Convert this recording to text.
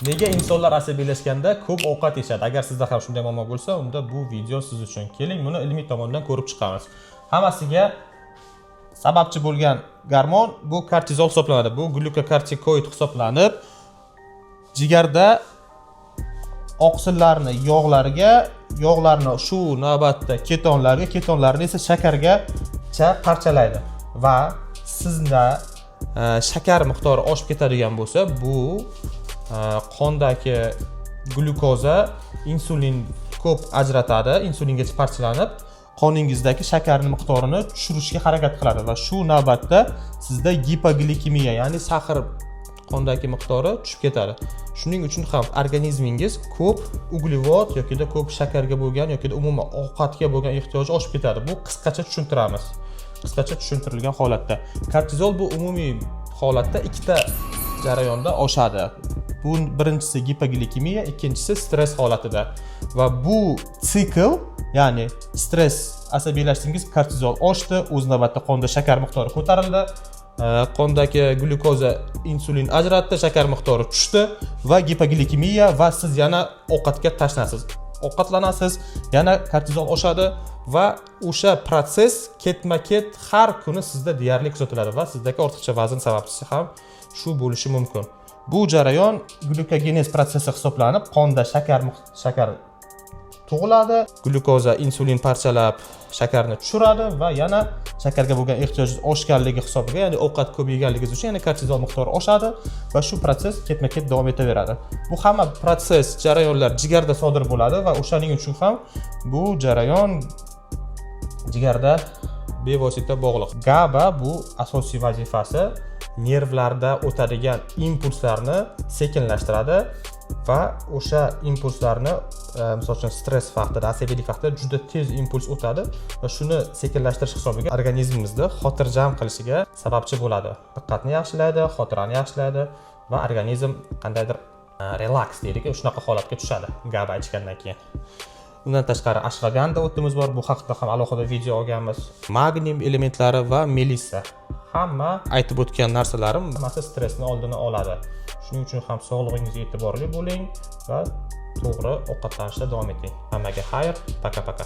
Nega insonlar asabiylashganda ko'p ovqat yeyishadi? Agar sizda ham shunday muammo bo'lsa, unda bu video siz uchun. Keling, buni ilmiy tomondan ko'rib chiqamiz. Hammasiga sababchi bo'lgan gormon bu kortizol hisoblanadi. Bu glyukokortikoid hisoblanib, jigarda oqsillarni yog'larni shu navbatda ketonlarni esa shakarga parchalaydi va sizda shakar miqdori oshib ketadigan bo'lsa, bu qondagi glyukoza insulin ko'p ajratadi, insulingacha parchalanib, qoningizdagi shakarni miqdorini tushirishga harakat qiladi va shu navbatda sizda gipoglikemiya, ya'ni sahr qondagi miqdori tushib ketadi. Shuning uchun ham organizmingiz ko'p uglevod yoki ko'p shakarga bo'lgan yoki umuman ovqatga bo'lgan ehtiyoji oshib ketadi. Bu qisqacha tushuntiramiz. Qisqacha tushuntirilgan holatda. Kortizol bu umumiy holatda ikkita jarayonda oshadi. Bu birinchisi gipoglikemiya, ikkinchisi stress holatida. Va bu sikl, ya'ni stress asabiylashdingiz, kortizol oshdi, o'z navbatda qonda shakar miqdori ko'tarildi. Qondagi glyukoza insulin ajratdi, shakar miqdori tushdi va gipoglikemiya va siz yana ovqatga tashnasiz. Ovqatlanasiz, yana kortizol oshadi va o'sha proses ketma-ket har kuni sizda deyarli kuzatiladi va sizdagi ortiqcha vazn sababchisi ham shu bo'lishi mumkin. Bu jarayon glyukogenez prosessi hisoblanib, qonda shakar tug'iladi, glyukoza insulin parchalab shakarni tushiradi va yana shakarga bo'lgan ehtiyoj oshganligi hisobiga, ya'ni ovqat ko'p yeganligingiz uchun yana kortizol miqdori oshadi va shu proses ketma-ket davom etaveradi. Bu hamma proses, jarayonlar jigarda sodir bo'ladi va o'shaning uchun ham bu jarayon jigarda bevosita bog'liq. GABA bu asosiy vazifasi nervlarda o'tadigan impulslarni sekinlashtiradi va o'sha impulslarni, misol uchun stress vaqtida, asabiylik vaqtida juda tez impuls o'tadi va shuni sekinlashtirish hisobiga organizmimizda xotirjam qilishiga sababchi bo'ladi. Diqqatni yaxshilaydi, xotirani yaxshilaydi va organizm qandaydir relax deylik, shunaqa holatga tushadi GABA ichgandan keyin. Undan tashqari ashvaganda o'timiz bor, bu haqida ham alohida video olganmiz. Magniy elementlari va melissa. Hamma aytib o'tgan narsalarim hammasi stressni oldini oladi. Shuning uchun ham sog'lig'ingizga e'tiborli bo'ling va to'g'ri ovqatlanishda davom eting. Hammaga xayr, paka-paka.